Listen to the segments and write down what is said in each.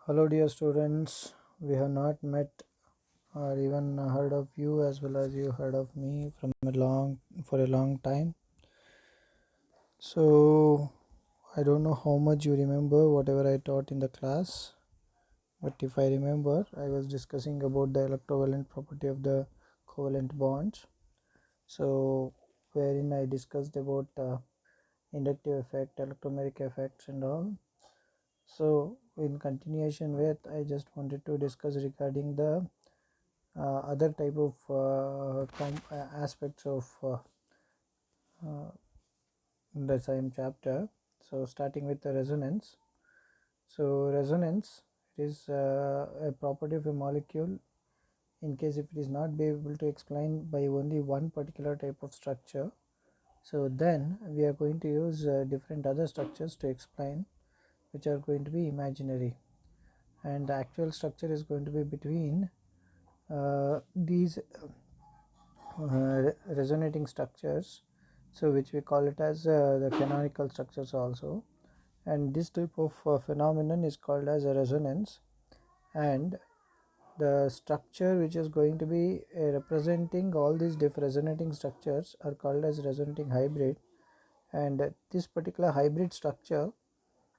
Hello, dear students. We have not met or even heard of you as well as you heard of me for a long time. So I don't know how much you remember whatever I taught in the class, but if I remember, I was discussing about the electrovalent property of the covalent bonds. So wherein I discussed about inductive effect, electromagnetic effects, and all. So in continuation with, I just wanted to discuss regarding the other type of aspects of the same chapter. So starting with the resonance. So resonance is a property of a molecule in case if it is not be able to explain by only one particular type of structure. So then we are going to use different other structures to explain, which are going to be imaginary, and the actual structure is going to be between these resonating structures, so which we call it as the canonical structures also. And this type of phenomenon is called as a resonance, and the structure which is going to be representing all these resonating structures are called as resonating hybrid. And this particular hybrid structure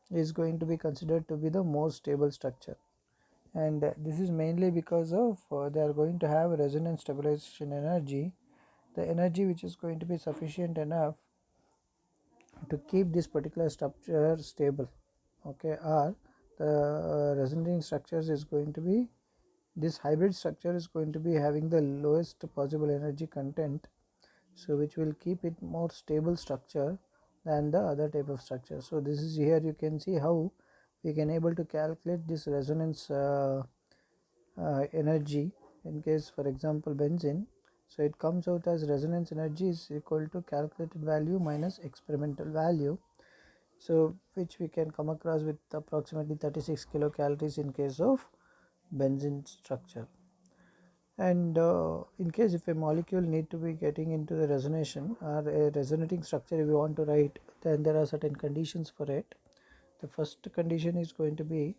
is going to be considered to be the most stable structure, and this is mainly because of they are going to have resonance stabilization energy, the energy which is going to be sufficient enough to keep this particular structure stable. Okay, or the resonating structures is going to be, this hybrid structure is going to be having the lowest possible energy content, so which will keep it more stable structure than the other type of structure. So this is, here you can see how we can able to calculate this resonance energy in case, for example, benzene. So it comes out as resonance energy is equal to calculated value minus experimental value, so which we can come across with approximately 36 kilocalories in case of benzene structure. And in case if a molecule need to be getting into the resonation or a resonating structure if we want to write, then there are certain conditions for it. The first condition is going to be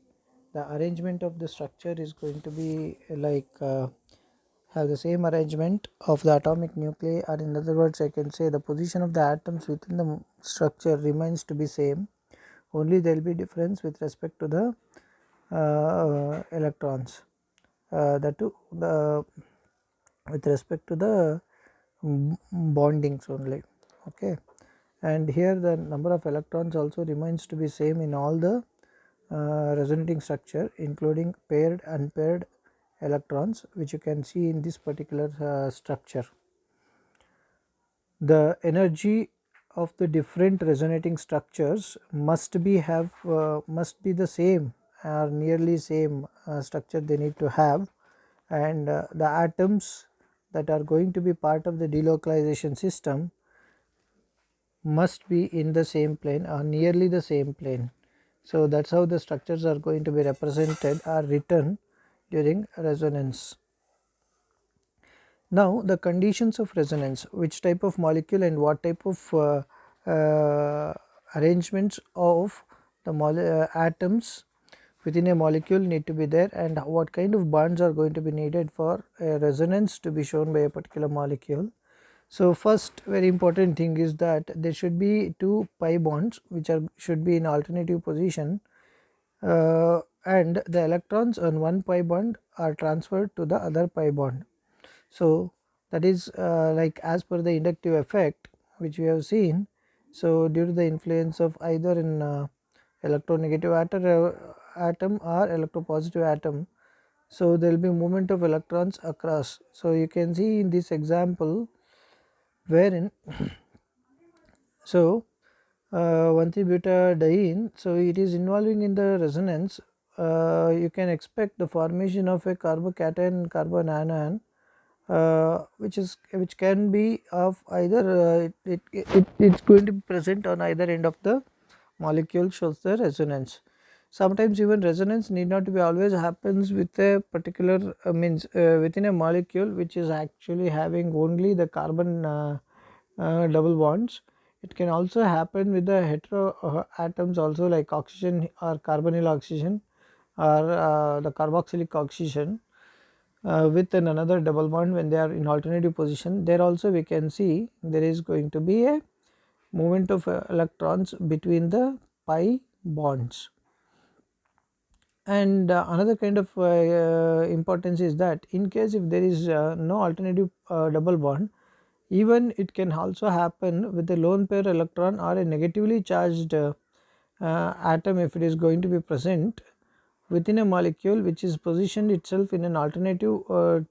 the arrangement of the structure is going to be like have the same arrangement of the atomic nuclei, or in other words I can say the position of the atoms within the structure remains to be same, only there will be difference with respect to the electrons, the with respect to the bondings only. Okay, and here the number of electrons also remains to be same in all the resonating structure, including paired unpaired electrons, which you can see in this particular structure. The energy of the different resonating structures must be the same or nearly same structure they need to have, and the atoms that are going to be part of the delocalization system must be in the same plane or nearly the same plane. So that's how the structures are going to be represented or written during resonance. Now the conditions of resonance, which type of molecule and what type of arrangements of the atoms within a molecule need to be there, and what kind of bonds are going to be needed for a resonance to be shown by a particular molecule. So first very important thing is that there should be two pi bonds which are should be in alternative position, and the electrons on one pi bond are transferred to the other pi bond. So that is like as per the inductive effect which we have seen. So due to the influence of either in electronegative atom or electropositive atom, so there will be movement of electrons across. So you can see in this example wherein so 1,3-butadiene, so it is involving in the resonance. You can expect the formation of a carbocation carbonanion, which can be of either it's going to be present on either end of the molecule, shows the resonance. Sometimes even resonance need not be always happens with a particular means within a molecule which is actually having only the carbon double bonds. It can also happen with the hetero atoms also, like oxygen or carbonyl oxygen, or the carboxylic oxygen with another double bond when they are in alternative position, there also we can see there is going to be a movement of electrons between the pi bonds. And another kind of importance is that in case if there is no alternative double bond, even it can also happen with a lone pair electron or a negatively charged atom if it is going to be present within a molecule which is positioned itself in an alternative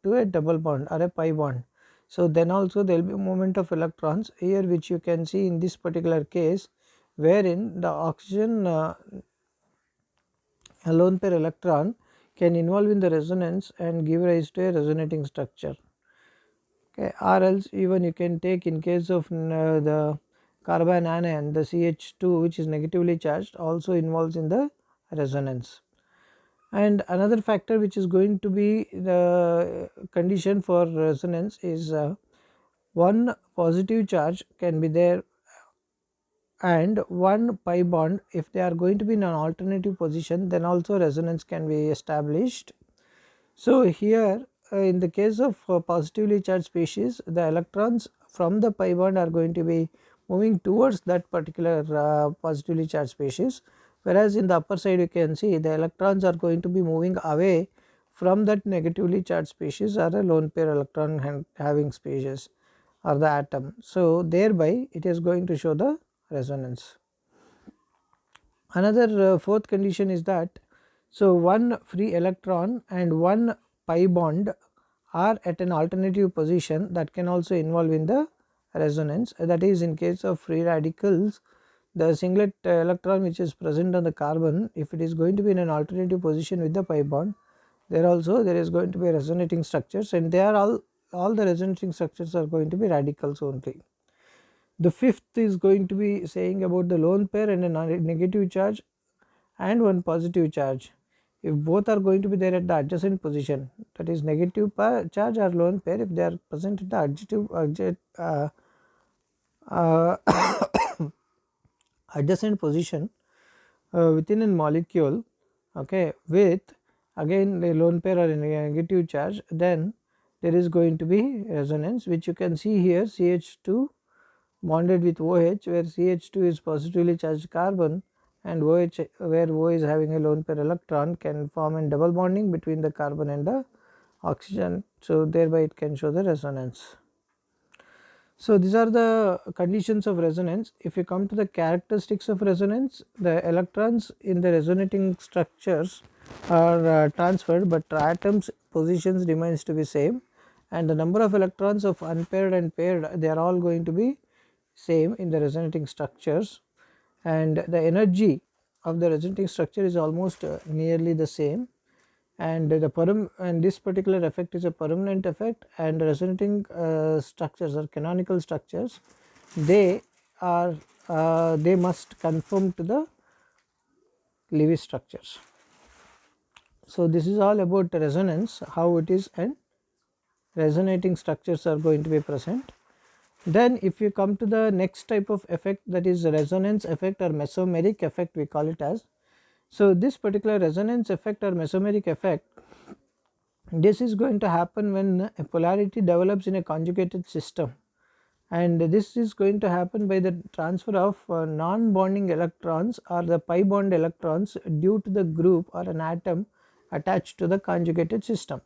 to a double bond or a pi bond. So then also there will be movement of electrons here, which you can see in this particular case, wherein the oxygen a lone pair electron can involve in the resonance and give rise to a resonating structure. Okay, or else even you can take in case of the carbon anion, the CH2 which is negatively charged also involves in the resonance. And another factor which is going to be the condition for resonance is one positive charge can be there and one pi bond. If they are going to be in an alternative position, then also resonance can be established. So here in the case of positively charged species, the electrons from the pi bond are going to be moving towards that particular positively charged species, whereas in the upper side you can see the electrons are going to be moving away from that negatively charged species or a lone pair electron having species or the atom. So thereby it is going to show the resonance. Another fourth condition is that, so one free electron and one pi bond are at an alternative position, that can also involve in the resonance. That is, in case of free radicals, the singlet electron which is present on the carbon, if it is going to be in an alternative position with the pi bond, there also there is going to be resonating structures, and they are all the resonating structures are going to be radicals only. The fifth is going to be saying about the lone pair and a negative charge and one positive charge. If both are going to be there at the adjacent position, that is negative charge or lone pair, if they are present at the adjacent position within a molecule, okay, with again the lone pair or a negative charge, then there is going to be resonance, which you can see here, CH2 bonded with OH, where CH2 is positively charged carbon and OH, where O is having a lone pair electron, can form a double bonding between the carbon and the oxygen. So thereby it can show the resonance. So these are the conditions of resonance. If you come to the characteristics of resonance, the electrons in the resonating structures are transferred, but atoms positions remains to be same, and the number of electrons of unpaired and paired, they are all going to be same in the resonating structures, and the energy of the resonating structure is almost nearly the same, and this particular effect is a permanent effect, and resonating structures or canonical structures, they are they must conform to the Lewis structures. So this is all about resonance, how it is, and resonating structures are going to be present. Then if you come to the next type of effect, that is resonance effect or mesomeric effect, we call it as. So this particular resonance effect or mesomeric effect, this is going to happen when a polarity develops in a conjugated system, and this is going to happen by the transfer of non-bonding electrons or the pi bond electrons due to the group or an atom attached to the conjugated system.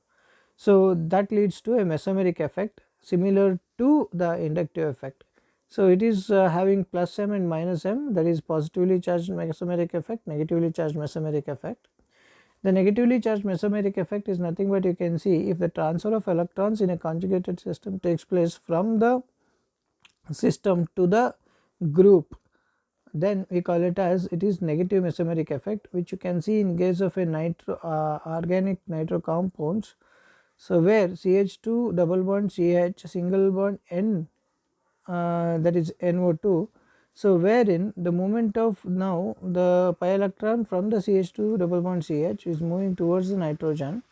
So that leads to a mesomeric effect similar to the inductive effect. So it is having plus m and minus m, that is positively charged mesomeric effect, negatively charged mesomeric effect. The negatively charged mesomeric effect is nothing but, you can see, if the transfer of electrons in a conjugated system takes place from the system to the group, then we call it as, it is negative mesomeric effect, which you can see in case of a organic nitro compounds. So where CH2 double bond CH single bond N, that is NO2. So wherein the moment of now the pi electron from the CH2 double bond CH is moving towards the nitrogen,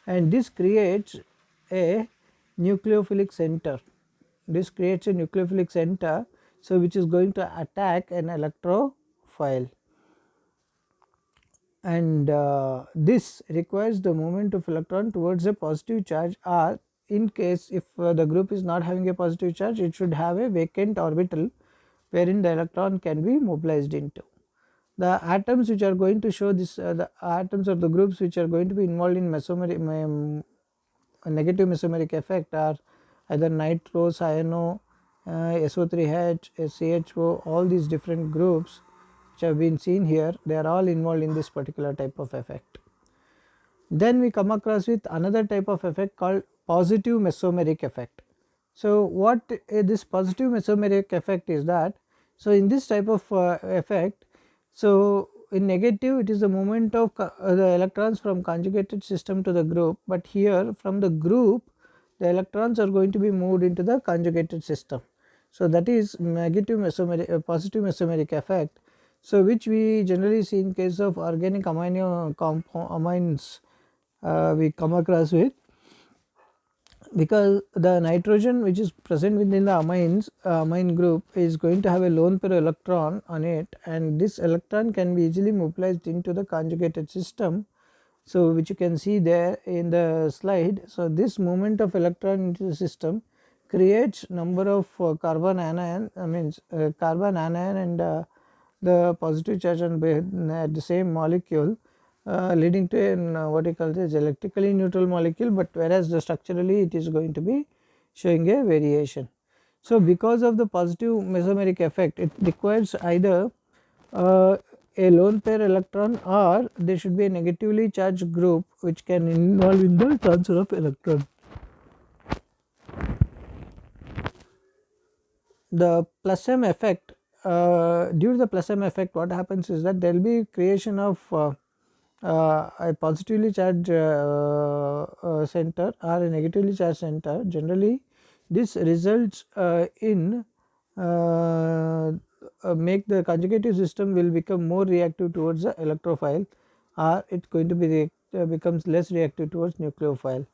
and this creates a nucleophilic center. This creates a nucleophilic center, so which is going to attack an electrophile. and this requires the movement of electron towards a positive charge, or in case if the group is not having a positive charge, it should have a vacant orbital wherein the electron can be mobilized into. The atoms which are going to show this, the atoms or the groups which are going to be involved in a negative mesomeric effect are either nitro, cyano, SO3H, CHO, all these different groups which have been seen here, they are all involved in this particular type of effect. Then we come across with another type of effect called positive mesomeric effect. So what this positive mesomeric effect is that, so in this type of effect, so in negative it is the movement of the electrons from conjugated system to the group, but here from the group the electrons are going to be moved into the conjugated system. So that is negative mesomeric, positive mesomeric effect. So which we generally see in case of organic amino amines we come across with, because the nitrogen which is present within the amine group is going to have a lone pair electron on it, and this electron can be easily mobilized into the conjugated system. So which you can see there in the slide. So this movement of electron into the system creates number of carbon anion, carbon anion and the positive charge on at the same molecule, leading to an what you call this electrically neutral molecule, but whereas the structurally it is going to be showing a variation. So because of the positive mesomeric effect, it requires either a lone pair electron, or there should be a negatively charged group which can involve in the transfer of electron. The plus m effect, due to the plus m effect, what happens is that there will be creation of a positively charged center or a negatively charged center. Generally this results in make the conjugative system will become more reactive towards the electrophile, or it going to be becomes less reactive towards nucleophile.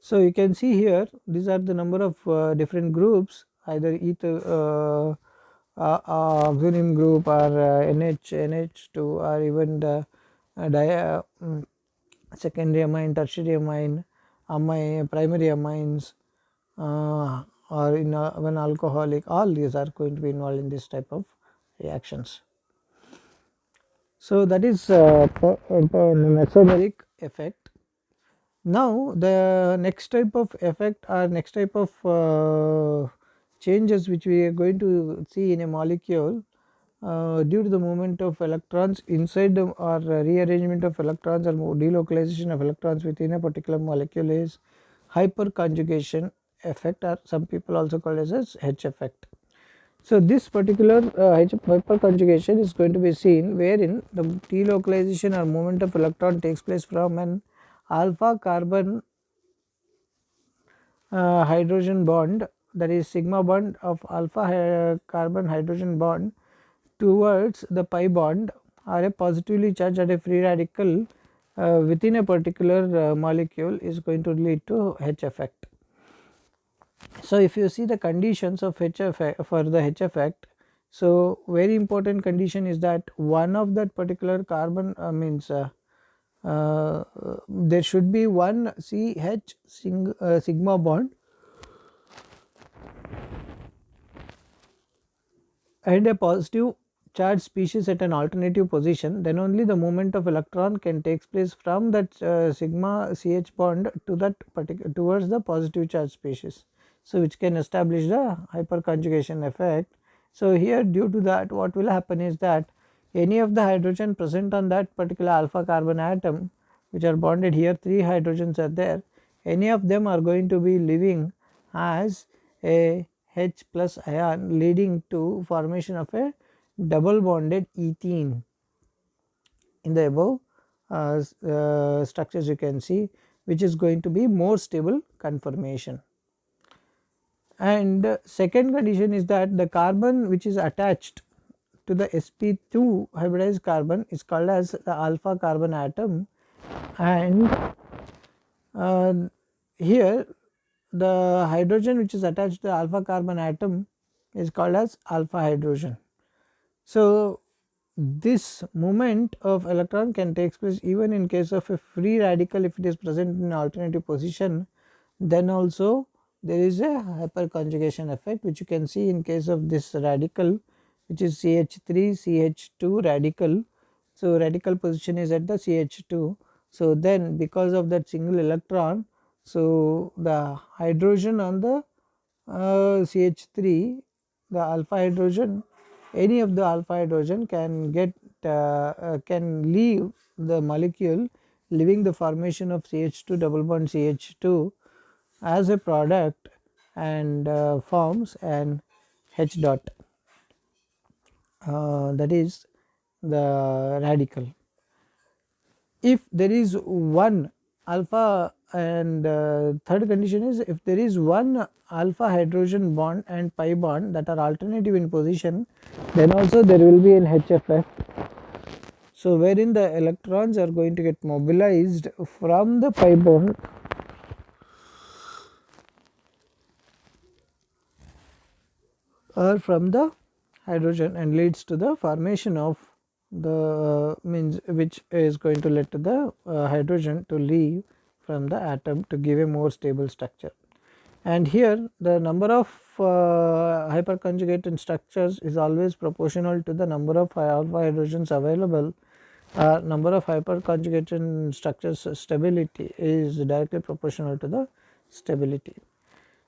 So you can see here these are the number of different groups, either ether oxonium group, or NH2, or even the secondary amine, tertiary amine, primary amines, or in when alcoholic, all these are going to be involved in this type of reactions. So that is mesomeric effect. Now the next type of effect, or next type of changes which we are going to see in a molecule due to the movement of electrons inside the, or rearrangement of electrons or delocalization of electrons within a particular molecule, is hyperconjugation effect, or some people also call it as H effect. So this particular hyperconjugation is going to be seen wherein the delocalization or movement of electron takes place from an alpha carbon hydrogen bond, that is sigma bond of alpha carbon hydrogen bond, towards the pi bond, or a positively charged or a free radical within a particular molecule, is going to lead to H effect. So if you see the conditions of H effect, for the H effect, so very important condition is that one of that particular carbon means there should be one CH sigma bond and a positive charge species at an alternative position, then only the movement of electron can take place from that sigma CH bond to that particular towards the positive charge species. So which can establish the hyperconjugation effect. So here due to that, what will happen is that any of the hydrogen present on that particular alpha carbon atom, which are bonded here, 3 hydrogens are there, any of them are going to be living as a H plus ion, leading to formation of a double bonded ethene in the above structures you can see, which is going to be more stable conformation. And second condition is that the carbon which is attached to the sp2 hybridized carbon is called as the alpha carbon atom, and here the hydrogen which is attached to the alpha carbon atom is called as alpha hydrogen. So this movement of electron can take place even in case of a free radical if it is present in an alternative position. Then also there is a hyperconjugation effect, which you can see in case of this radical, which is CH3 CH2 radical. So radical position is at the CH2. So then because of that single electron, so the hydrogen on the CH3, the alpha hydrogen, any of the alpha hydrogen can get can leave the molecule, leaving the formation of CH2 double bond CH2 as a product, and forms an H dot, that is the radical. If there is one alpha, and third condition is if there is one alpha hydrogen bond and pi bond that are alternative in position, then also there will be an H effect. So wherein the electrons are going to get mobilized from the pi bond or from the hydrogen and leads to the formation of the means, which is going to lead to the hydrogen to leave from the atom to give a more stable structure. And here the number of hyperconjugated structures is always proportional to the number of alpha hydrogens available. Number of hyperconjugated structures stability is directly proportional to the stability.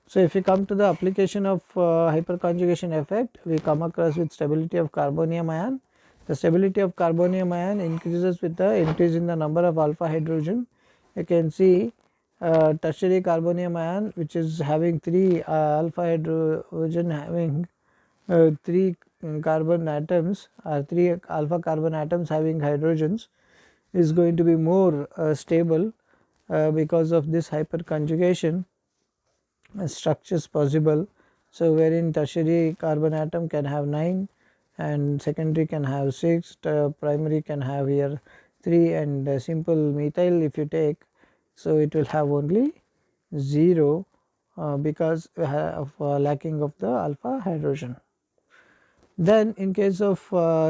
So if we come to the application of hyperconjugation effect, we come across with stability of carbonium ion. The stability of carbonium ion increases with the increase in the number of alpha hydrogen. You can see tertiary carbonium ion, which is having 3 alpha hydrogen having 3 carbon atoms, or 3 alpha carbon atoms having hydrogens, is going to be more stable because of this hyperconjugation structures possible. So wherein tertiary carbon atom can have 9 and secondary can have 6, primary can have here 3, and simple methyl if you take, so it will have only 0 because of lacking of the alpha hydrogen. Then in case of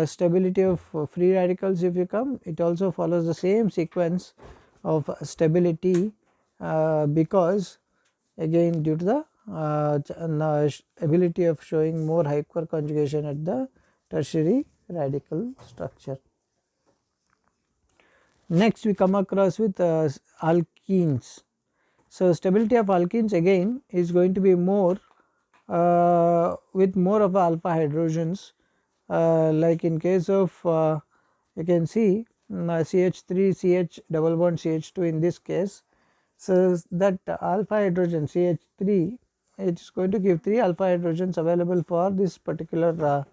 stability of free radicals, if you come, it also follows the same sequence of stability because again due to the ability of showing more hyperconjugation at the tertiary radical structure. Next we come across with alkenes. So stability of alkenes again is going to be more with more of alpha hydrogens, like in case of you can see CH3 CH double bond CH2 in this case. So that alpha hydrogen CH3, it is going to give 3 alpha hydrogens available for this particular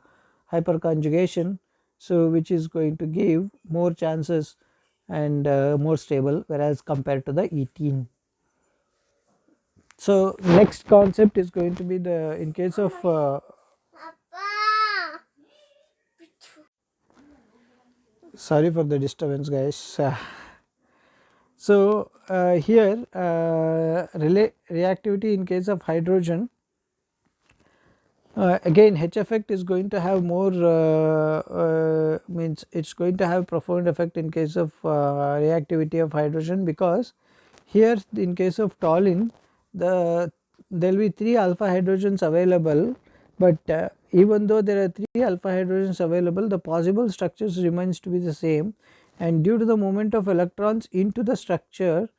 hyperconjugation, so which is going to give more chances and more stable, whereas compared to the etene. So next concept is going to be the in case of sorry for the disturbance guys. So here reactivity in case of hydrogen, again H effect is going to have more means it's going to have profound effect in case of reactivity of hydrogen, because here in case of toluene there will be 3 alpha hydrogens available, but even though there are 3 alpha hydrogens available, the possible structures remains to be the same, and due to the movement of electrons into the structure,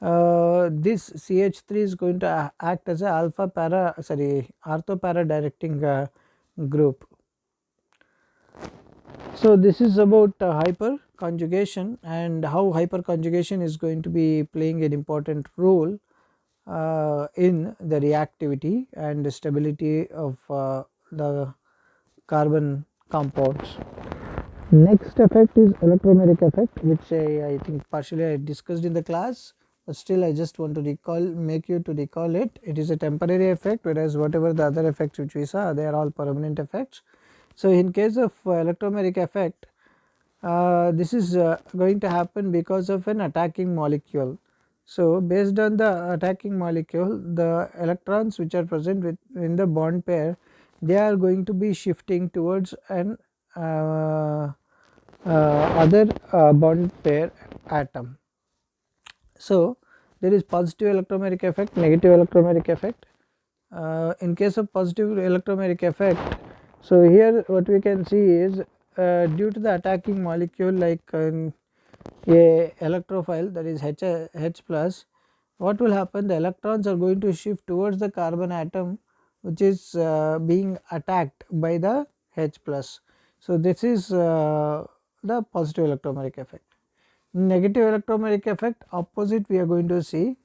this CH3 is going to act as a alpha para ortho para directing group. So this is about hyperconjugation and how hyperconjugation is going to be playing an important role in the reactivity and stability of the carbon compounds. Next effect is electromeric effect, which I think partially I discussed in the class, but still I just want to make you to recall it. It is a temporary effect, whereas whatever the other effects which we saw, they are all permanent effects. So in case of electromeric effect, this is going to happen because of an attacking molecule. So based on the attacking molecule, the electrons which are present in the bond pair, they are going to be shifting towards an other bond pair atom. So there is positive electromagnetic effect, negative electromagnetic effect. In case of positive electromagnetic effect, so here what we can see is due to the attacking molecule like a electrophile, that is H plus, what will happen, the electrons are going to shift towards the carbon atom which is being attacked by the H plus. So this is the positive electromagnetic effect. Negative electromagnetic effect, opposite we are going to see,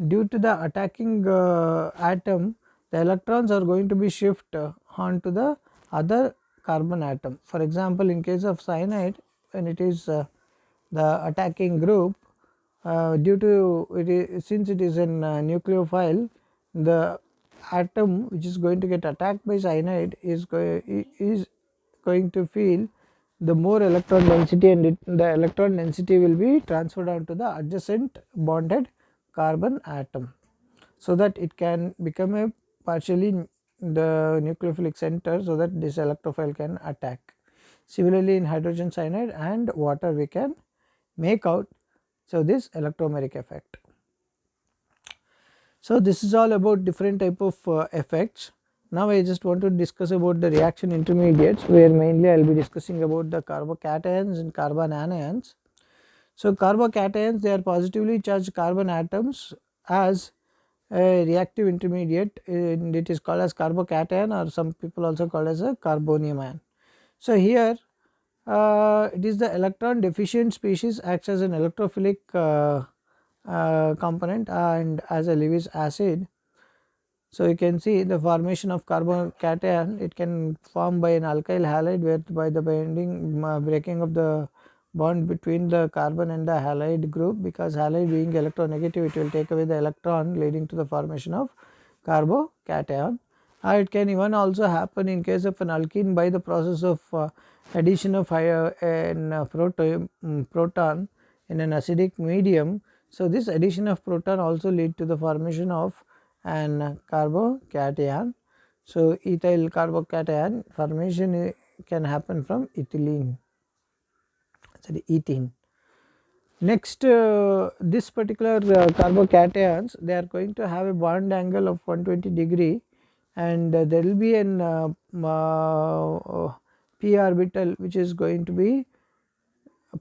due to the attacking atom, the electrons are going to be shift onto the other carbon atom. For example, in case of cyanide, when it is the attacking group, due to since it is an nucleophile, the atom which is going to get attacked by cyanide is going to feel the more electron density, and the electron density will be transferred onto the adjacent bonded carbon atom, so that it can become a partially the nucleophilic center, so that this electrophile can attack. Similarly, in hydrogen cyanide and water we can make out so this electromagnetic effect. So this is all about different type of effects. Now I just want to discuss about the reaction intermediates, where mainly I will be discussing about the carbocations and carbon anions. So carbocations, they are positively charged carbon atoms as a reactive intermediate, and it is called as carbocation, or some people also call as a carbonium ion. So here it is the electron deficient species acts as an electrophilic component and as a Lewis acid. So you can see the formation of carbocation, it can form by an alkyl halide, where by the binding breaking of the bond between the carbon and the halide group, because halide being electronegative, it will take away the electron, leading to the formation of carbocation. It can even also happen in case of an alkene by the process of addition of proton in an acidic medium. So this addition of proton also lead to the formation of an carbocation. So ethyl carbocation formation can happen from ethylene, sorry, ethene. Next, this particular carbocations, they are going to have a bond angle of 120 degree, and there will be an p orbital which is going to be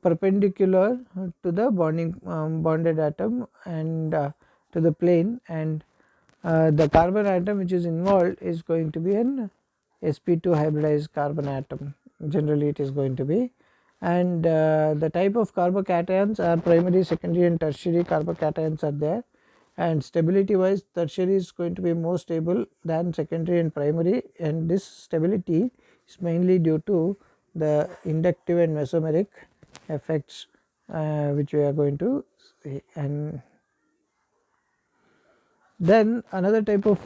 perpendicular to the bonded atom and to the plane, and the carbon atom which is involved is going to be an sp2 hybridized carbon atom, generally it is going to be. And the type of carbocations are primary, secondary and tertiary carbocations are there, and stability wise tertiary is going to be more stable than secondary and primary, and this stability is mainly due to the inductive and mesomeric effects which we are going to see. And then another type of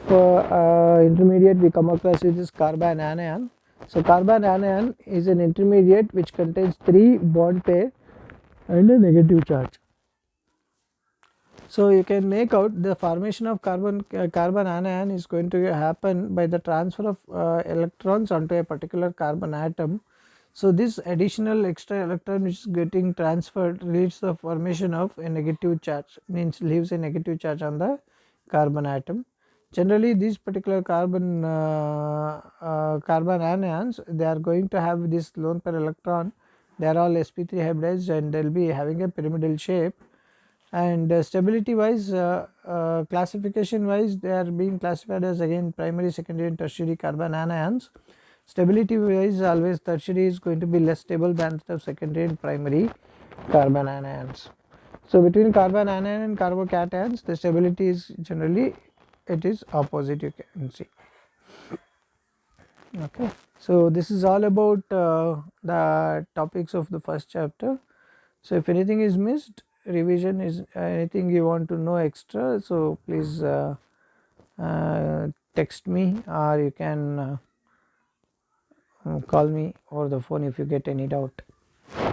intermediate we come across is this carbon anion. So carbon anion is an intermediate which contains 3 bond pair and a negative charge. So you can make out the formation of carbon anion is going to happen by the transfer of electrons onto a particular carbon atom. So this additional extra electron which is getting transferred leads to the formation of a negative charge, means leaves a negative charge on the carbon atom. Generally these particular carbon anions, they are going to have this lone pair electron, they are all sp3 hybridized, and they will be having a pyramidal shape. And stability wise, classification wise, they are being classified as again primary, secondary and tertiary carbon anions. Stability wise, always tertiary is going to be less stable than the secondary and primary carbon anions. So between carbon anion and carbocations, the stability is generally it is opposite, you can see. Okay, so this is all about the topics of the first chapter. So if anything is missed, revision is anything you want to know extra, so please text me, or you can call me over the phone if you get any doubt.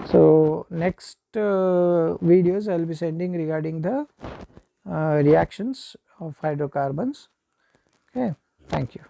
So next videos I will be sending regarding the reactions of hydrocarbons. Okay, thank you.